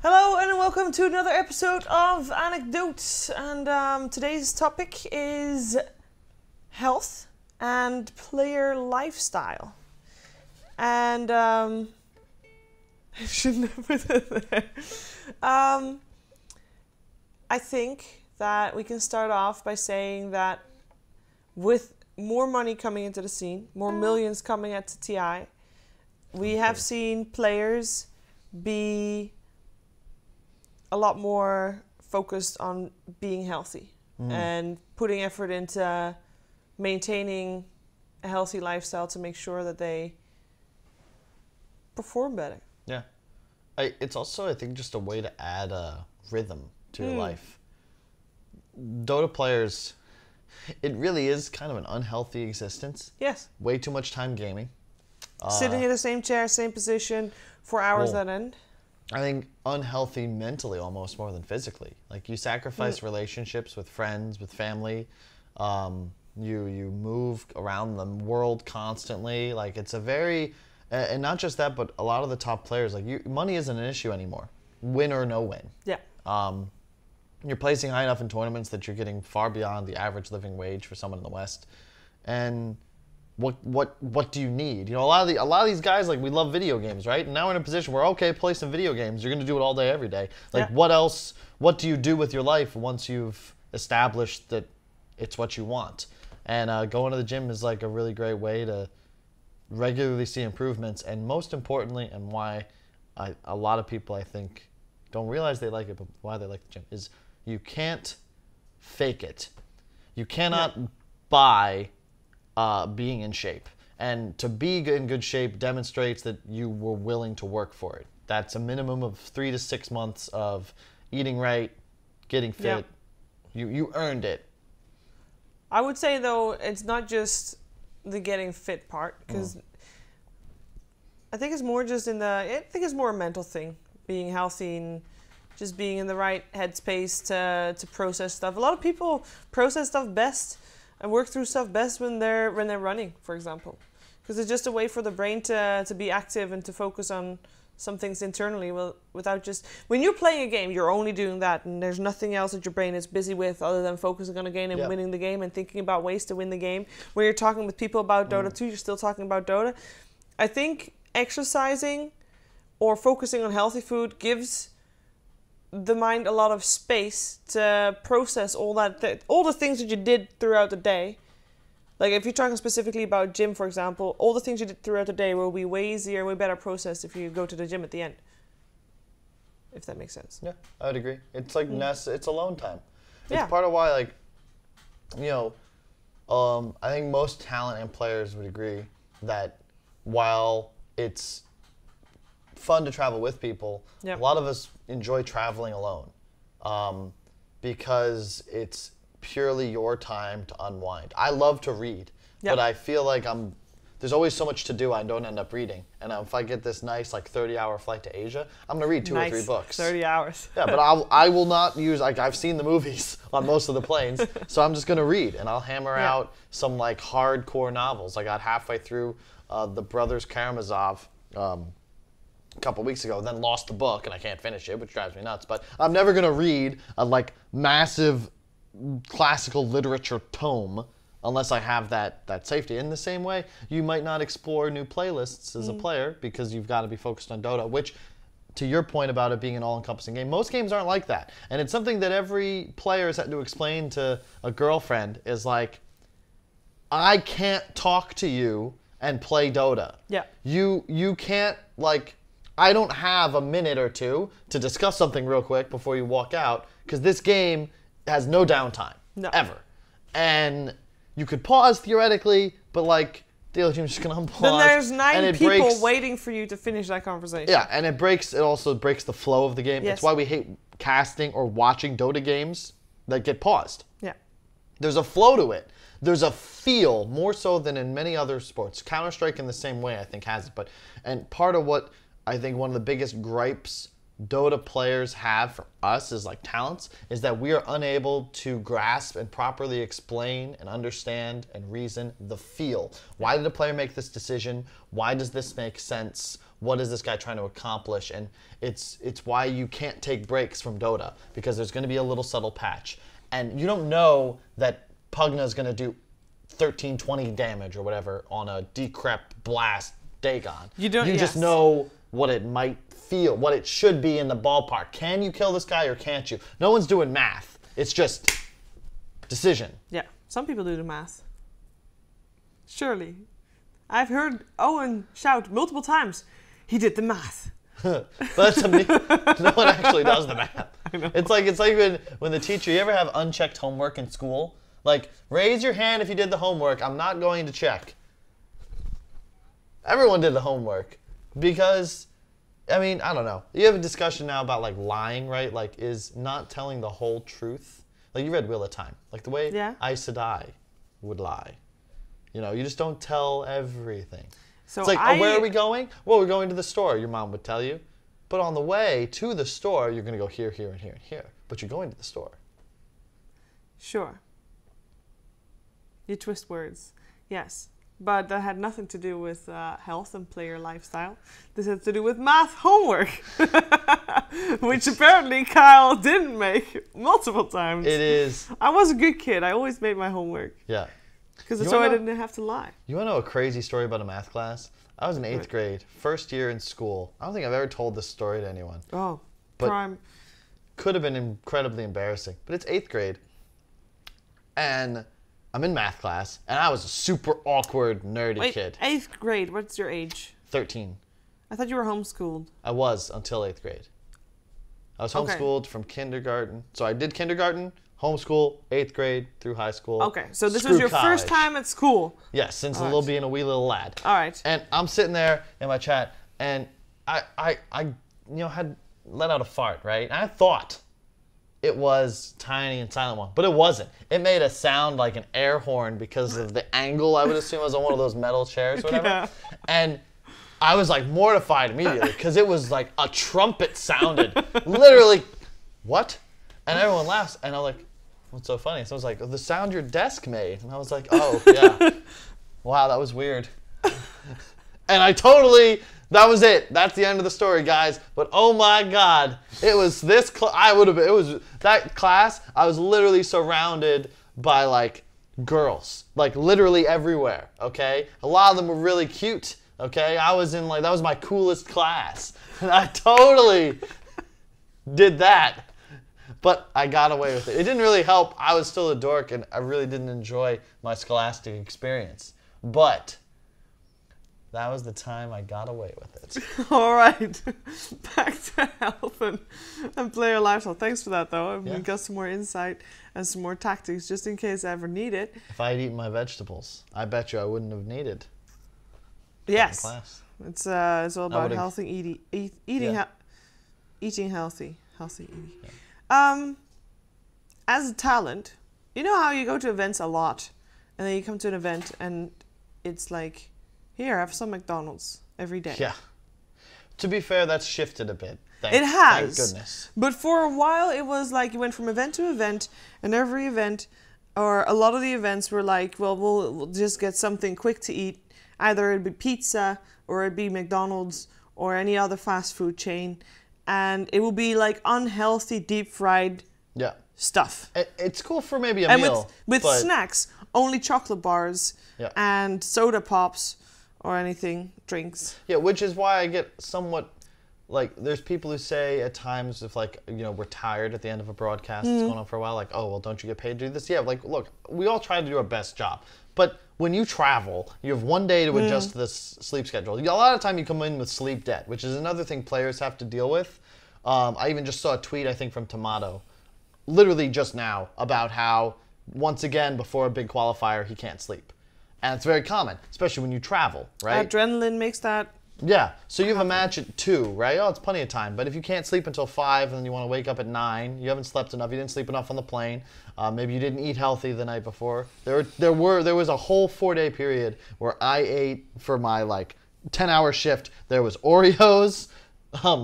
Hello and welcome to another episode of Anecdotes, and today's topic is health and player lifestyle. And I shouldn't have put it there. I think that we can start off by saying that with more money coming into the scene, more millions coming at TI, we have seen players be a lot more focused on being healthy and putting effort into maintaining a healthy lifestyle to make sure that they perform better. Yeah. It's also, I think, just a way to add a rhythm to your life. Dota players, it really is kind of an unhealthy existence. Yes. Way too much time gaming. Sitting in the same chair, same position for hours on end. I think unhealthy mentally almost more than physically. Like you sacrifice relationships with friends, with family. You move around the world constantly. Like it's a very, and not just that, but a lot of the top players, like money isn't an issue anymore. Win or no win. Yeah. You're placing high enough in tournaments that you're getting far beyond the average living wage for someone in the West. And what do you need? You know, a lot of these guys, like, we love video games, right? And now we're in a position where, okay, play some video games. You're going to do it all day, every day. Like, what else? What do you do with your life once you've established that it's what you want? And going to the gym is like a really great way to regularly see improvements. And most importantly, and why a lot of people, I think, don't realize they like it, but why they like the gym, is you can't fake it. You cannot buy being in shape. And to be in good shape demonstrates that you were willing to work for it. That's a minimum of 3 to 6 months of eating right, getting fit. You earned it. I would say, though, it's not just the getting fit part, because I think it's more just I think it's more a mental thing, being healthy and just being in the right headspace to process stuff. A lot of people process stuff best and work through stuff best when they're running, for example, because it's just a way for the brain to be active and to focus on some things internally. Well, without just when you're playing a game, you're only doing that, and there's nothing else that your brain is busy with other than focusing on a game and winning the game and thinking about ways to win the game. When you're talking with people about Dota 2, you're still talking about Dota. I think exercising or focusing on healthy food gives the mind a lot of space to process all the things that you did throughout the day. Like if you're talking specifically about gym, for example, all the things you did throughout the day will be way easier, way better processed if you go to the gym at the end. If that makes sense. Yeah, I would agree. It's like it's alone time. Yeah. It's part of why, like, you know, I think most talent and players would agree that while it's fun to travel with people, a lot of us enjoy traveling alone because it's purely your time to unwind. I love to read, but I feel like there's always so much to do I don't end up reading. And if I get this nice like 30-hour flight to Asia, I'm going to read 2 or 3 books. 30 hours. Yeah, but I will not use, like, I've seen the movies on most of the planes, so I'm just going to read, and I'll hammer out some like hardcore novels. I got halfway through the Brothers Karamazov a couple weeks ago, then lost the book, and I can't finish it, which drives me nuts. But I'm never going to read a like massive classical literature tome unless I have that safety. In the same way, you might not explore new playlists as a player because you've got to be focused on Dota, which, to your point about it being an all-encompassing game, most games aren't like that. And it's something that every player has had to explain to a girlfriend is like, I can't talk to you and play Dota. Yeah. You can't, like, I don't have a minute or two to discuss something real quick before you walk out, because this game has no downtime, ever. And you could pause theoretically, but like the other team's just gonna unpause. Then there's 9 people breaks, waiting for you to finish that conversation. Yeah, and it also breaks the flow of the game. It's why we hate casting or watching Dota games that get paused. Yeah. There's a flow to it. There's a feel, more so than in many other sports. Counter-Strike in the same way, I think, has it. And part of what I think one of the biggest gripes Dota players have for us as like talents is that we are unable to grasp and properly explain and understand and reason the feel. Why did a player make this decision? Why does this make sense? What is this guy trying to accomplish? And it's why you can't take breaks from Dota, because there's going to be a little subtle patch. And you don't know that Pugna is going to do 1320 damage or whatever on a Decrep Blast Dagon. You just know what it might feel, what it should be in the ballpark. Can you kill this guy or can't you? No one's doing math. It's just decision. Yeah, some people do the math. Surely. I've heard Owen shout multiple times, he did the math. But that's no one actually does the math. I know. It's like when the teacher, you ever have unchecked homework in school? Like, raise your hand if you did the homework. I'm not going to check. Everyone did the homework because, I mean, I don't know. You have a discussion now about like lying, right? Like, is not telling the whole truth. Like, you read Wheel of Time. Like the way Aes Sedai would lie. You know, you just don't tell everything. So it's like, oh, where are we going? Well, we're going to the store, your mom would tell you. But on the way to the store, you're going to go here, here, and here, and here. But you're going to the store. Sure. You twist words. Yes. But that had nothing to do with health and player lifestyle. This had to do with math homework. Which apparently Kyle didn't make multiple times. It is. I was a good kid. I always made my homework. Yeah. Because so I didn't have to lie. You want to know a crazy story about a math class? I was in 8th grade, first year in school. I don't think I've ever told this story to anyone. Oh, but prime. Could have been incredibly embarrassing. But it's 8th grade. And I'm in math class, and I was a super awkward, nerdy kid. 8th grade, what's your age? 13. I thought you were homeschooled. I was until 8th grade. I was homeschooled from kindergarten. So I did kindergarten, homeschool, 8th grade through high school. Okay, so this was your first time at school. Yes, since being a wee little lad. All right. And I'm sitting there in my chat, and I had let out a fart, right? And I thought it was Tiny and Silent One, but it wasn't. It made a sound like an air horn because of the angle, I would assume. I was on one of those metal chairs or whatever. Yeah. And I was like mortified immediately because it was like a trumpet sounded. Literally, what? And everyone laughs, and I'm like, what's so funny? So I was like, the sound your desk made. And I was like, oh, yeah. Wow, that was weird. And that was it. That's the end of the story, guys. But oh my God, it was this, that class, I was literally surrounded by like girls, like literally everywhere, okay? A lot of them were really cute, okay? I was in like, that was my coolest class. And I totally did that. But I got away with it. It didn't really help. I was still a dork, and I really didn't enjoy my scholastic experience. But that was the time I got away with it. All right. Back to health and player lifestyle. Thanks for that, though. We got some more insight and some more tactics just in case I ever need it. If I had eaten my vegetables, I bet you I wouldn't have needed yes. class. It's all about healthy eating healthy eating. Yeah. As a talent, you know how you go to events a lot, and then you come to an event and it's like, here, have some McDonald's every day. Yeah. To be fair, that's shifted a bit. It has. Thank goodness. But for a while, it was like you went from event to event, and every event, or a lot of the events were like, well, we'll just get something quick to eat. Either it'd be pizza, or it'd be McDonald's, or any other fast food chain. And it will be like unhealthy, deep fried stuff. It's cool for maybe a meal. With snacks, only chocolate bars and soda pops or anything, drinks. Yeah, which is why I get somewhat, like, there's people who say at times if, like, you know, we're tired at the end of a broadcast that's going on for a while, like, oh, well, don't you get paid to do this? Yeah, like, look, we all try to do our best job. But when you travel, you have one day to adjust to this sleep schedule. A lot of time you come in with sleep debt, which is another thing players have to deal with. I even just saw a tweet, I think, from Tomato, literally just now, about how, once again, before a big qualifier, he can't sleep. And it's very common, especially when you travel, right? Adrenaline makes that. Yeah, so you have a match at 2, right? Oh, it's plenty of time. But if you can't sleep until 5 and then you want to wake up at 9, you haven't slept enough, you didn't sleep enough on the plane, maybe you didn't eat healthy the night before. There was a whole 4-day period where I ate for my like 10-hour shift. There was Oreos,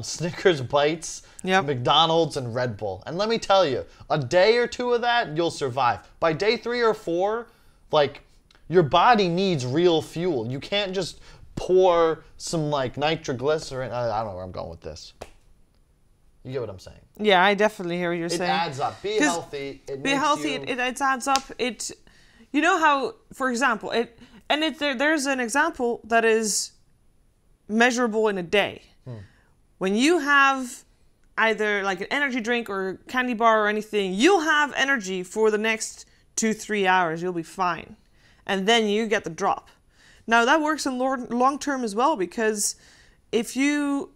Snickers bites, Yep. McDonald's, and Red Bull. And let me tell you, a day or two of that, you'll survive. By day 3 or 4, like, your body needs real fuel. You can't just pour some, like, nitroglycerin. I don't know where I'm going with this. You get what I'm saying? Yeah, I definitely hear what you're saying. It adds up. Be healthy. Be healthy. It adds up. You know how, for example, there's an example that is measurable in a day. When you have either like an energy drink or candy bar or anything, you'll have energy for the next 2-3 hours. You'll be fine. And then you get the drop. Now that works in long term as well, because if you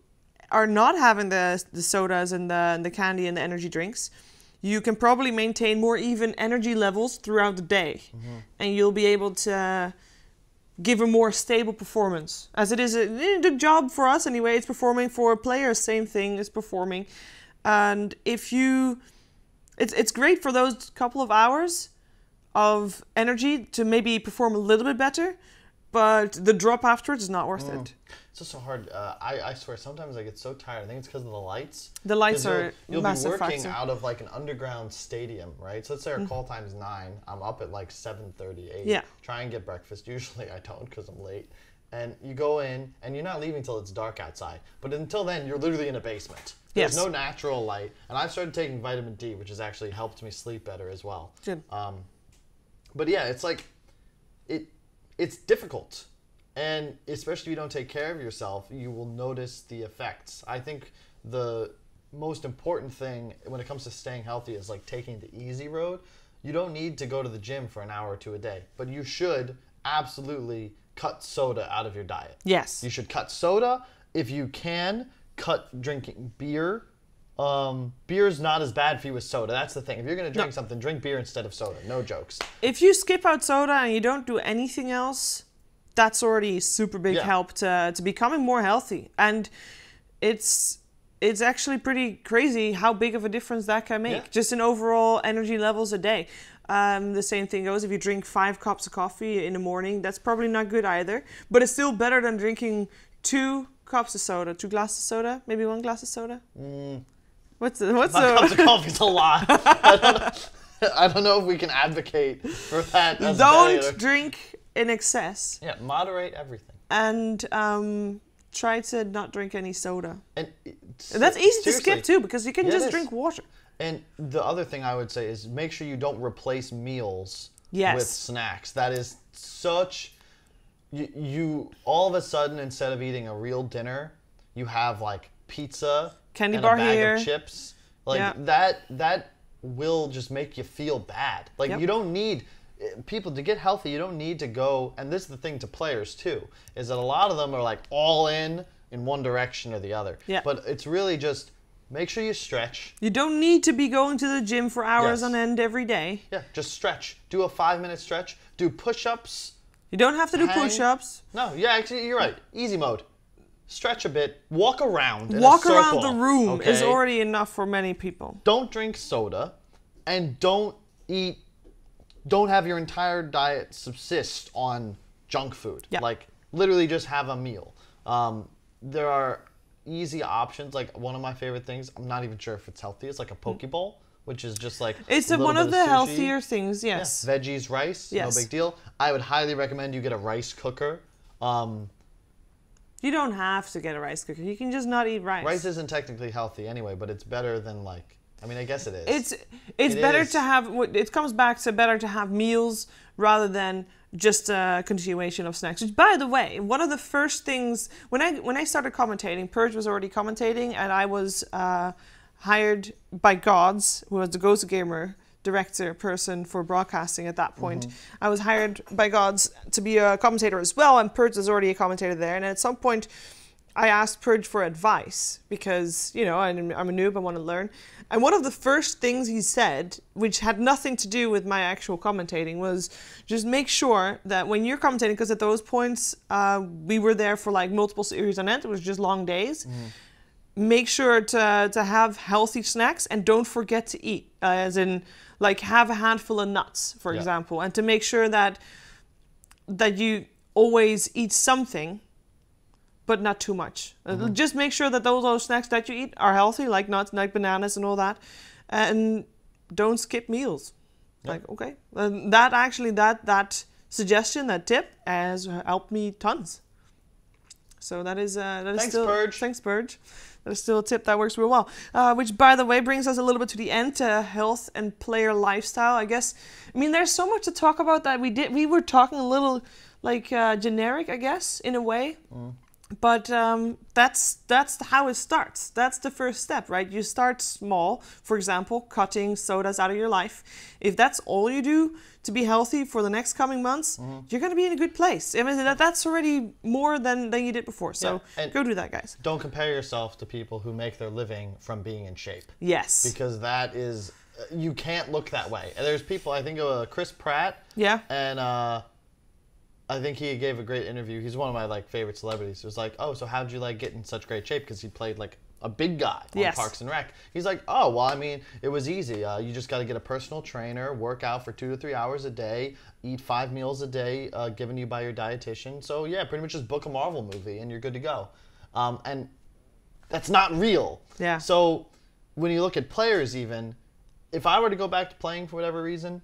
are not having the sodas and the candy and the energy drinks, you can probably maintain more even energy levels throughout the day. And you'll be able to give a more stable performance. As it is a job for us anyway, it's performing for players, same thing is performing. And if it's great for those couple of hours of energy to maybe perform a little bit better, but the drop afterwards is not worth it. It's just so hard. I swear, sometimes I get so tired. I think it's because of the lights. The lights are You'll massive be working factor. out of like an underground stadium, right? So let's say our call time's 9. I'm up at like 7:38. Yeah. Try and get breakfast. Usually I don't because I'm late. And you go in, and you're not leaving till it's dark outside. But until then, you're literally in a basement. There's no natural light. And I've started taking vitamin D, which has actually helped me sleep better as well. Good. But yeah, it's like, it's difficult. And especially if you don't take care of yourself, you will notice the effects. I think the most important thing when it comes to staying healthy is like taking the easy road. You don't need to go to the gym for an hour or two a day, but you should absolutely cut soda out of your diet. Yes. You should cut soda. If you can, cut drinking beer. Beer's not as bad for you as soda. That's the thing. If you're going to drink something, drink beer instead of soda. No jokes. If you skip out soda and you don't do anything else, that's already super big help to becoming more healthy. And it's actually pretty crazy how big of a difference that can make, just in overall energy levels a day. The same thing goes if you drink 5 cups of coffee in the morning. That's probably not good either, but it's still better than drinking 2 cups of soda, 2 glasses of soda, maybe 1 glass of soda. What's 5 cups of coffee is a lot. I don't know if we can advocate for that. Don't drink in excess. Yeah, moderate everything. And try to not drink any soda. And that's easy to skip too, because you can just drink water. And the other thing I would say is make sure you don't replace meals with snacks. That is such... You all of a sudden, instead of eating a real dinner, you have like pizza, candy and bar a bag here, of chips. Like that will just make you feel bad. Like you don't need... People, to get healthy, you don't need to go, and this is the thing to players too, is that a lot of them are like all in one direction or the other. Yeah. But it's really just make sure you stretch. You don't need to be going to the gym for hours on end every day. Yeah, just stretch. Do a 5-minute stretch. Do push-ups. You don't have to do push-ups. No, yeah, actually, you're right. Easy mode. Stretch a bit. Walk around. Walk around the room is already enough for many people. Don't drink soda, and don't have your entire diet subsist on junk food. Yeah. Like, literally just have a meal. There are easy options. Like, one of my favorite things, I'm not even sure if it's healthy, is like a Pokeball, which is just like it's one of the healthier things, yes. Yeah. Veggies, rice, no big deal. I would highly recommend you get a rice cooker. You don't have to get a rice cooker. You can just not eat rice. Rice isn't technically healthy anyway, but it's better than like... I mean, I guess it is. It's better to have... It comes back to better to have meals rather than just a continuation of snacks. Which, by the way, one of the first things... When I started commentating, Purge was already commentating, and I was hired by Gods, who was the Ghost Gamer director person for broadcasting at that point. I was hired by Gods to be a commentator as well, and Purge was already a commentator there. And at some point, I asked Purge for advice because, you know, I'm a noob, I want to learn. And one of the first things he said, which had nothing to do with my actual commentating, was just make sure that when you're commentating, because at those points, we were there for like multiple series on end, it was just long days. Make sure to have healthy snacks and don't forget to eat, as in like have a handful of nuts, for example, and to make sure that you always eat something but not too much. Just make sure that those snacks that you eat are healthy, like nuts, like bananas and all that, and don't skip meals. Yep. Like, okay, that suggestion, that tip has helped me tons. So that is Thanks, still Purge. Thanks, Purge. That is still a tip that works real well. Which, by the way, brings us a little bit to the end, to health and player lifestyle. I guess. I mean, there's so much to talk about that we were talking a little like generic, I guess, in a way. But that's how it starts. That's the first step, right? You start small. For example, cutting sodas out of your life. If that's all you do to be healthy for the next coming months, you're going to be in a good place. I mean, that's already more than you did before. So go do that, guys. Don't compare yourself to people who make their living from being in shape. Yes. Because that is, you can't look that way. And there's people, I think Chris Pratt. Yeah. And I think he gave a great interview. He's one of my like favorite celebrities. It was like, oh, so how'd you like get in such great shape? Because he played like a big guy on Parks and Rec. He's like, oh, well, I mean, it was easy. You just got to get a personal trainer, work out for 2 to 3 hours a day, eat 5 meals a day given you by your dietitian. So yeah, pretty much just book a Marvel movie and you're good to go. And that's not real. Yeah. So when you look at players even, if I were to go back to playing for whatever reason,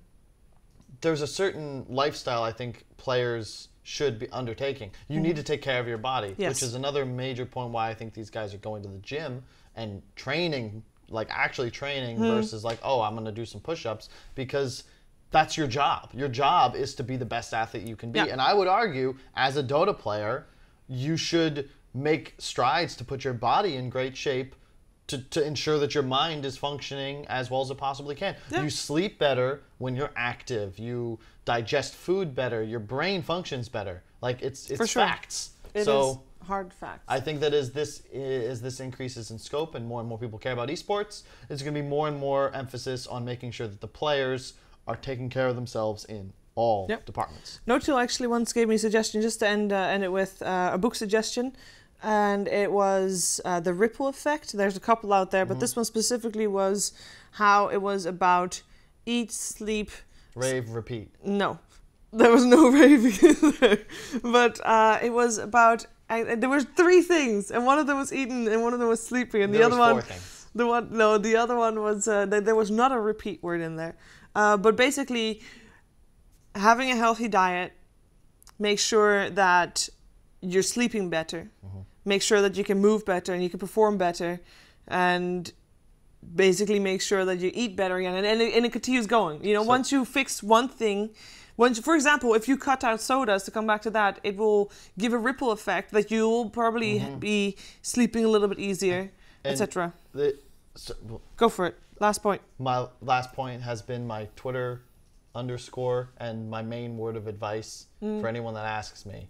there's a certain lifestyle I think players should be undertaking. You need to take care of your body, which is another major point why I think these guys are going to the gym and training, like actually training versus like, oh, I'm going to do some push-ups, because that's your job. Your job is to be the best athlete you can be. And I would argue, as a Dota player, you should make strides to put your body in great shape to ensure that your mind is functioning as well as it possibly can. Yeah. You sleep better when you're active. You digest food better. Your brain functions better. Like it's For sure. facts. It is hard facts. I think that as this increases in scope and more people care about esports, there's going to be more and more emphasis on making sure that the players are taking care of themselves in all departments. No2 actually once gave me a suggestion, just to end it with a book suggestion. And it was The Ripple Effect. There's a couple out there, but this one specifically was how it was about eat, sleep... Rave, repeat. No. There was no raving there. But it was about... there were 3 things, and one of them was eating, and one of them was sleeping, and the other one... 4 things. The other one was... there was not a repeat word in there. But basically, having a healthy diet, make sure that you're sleeping better. Make sure that you can move better and you can perform better, and basically make sure that you eat better again. And it continues going. You know, once you fix one thing, for example, if you cut out sodas, to come back to that, it will give a ripple effect that you'll probably be sleeping a little bit easier, etc. Go for it. Last point. My last point has been my Twitter _ and my main word of advice for anyone that asks me.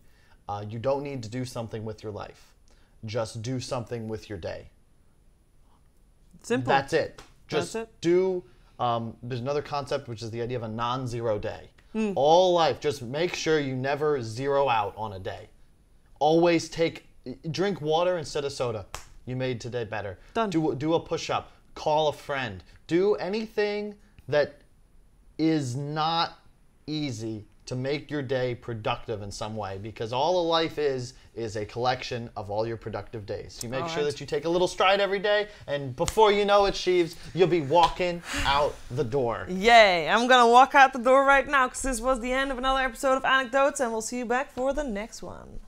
You don't need to do something with your life. Just do something with your day. Simple. That's it. Just do, there's another concept, which is the idea of a non-zero day. All life, just make sure you never zero out on a day. Always drink water instead of soda. You made today better. Done. Do a push-up. Call a friend. Do anything that is not easy to make your day productive in some way, because all a life is a collection of all your productive days. You make sure that you take a little stride every day, and before you know it, Sheeves, you'll be walking out the door. Yay! I'm gonna walk out the door right now, because this was the end of another episode of AnecDotes, and we'll see you back for the next one.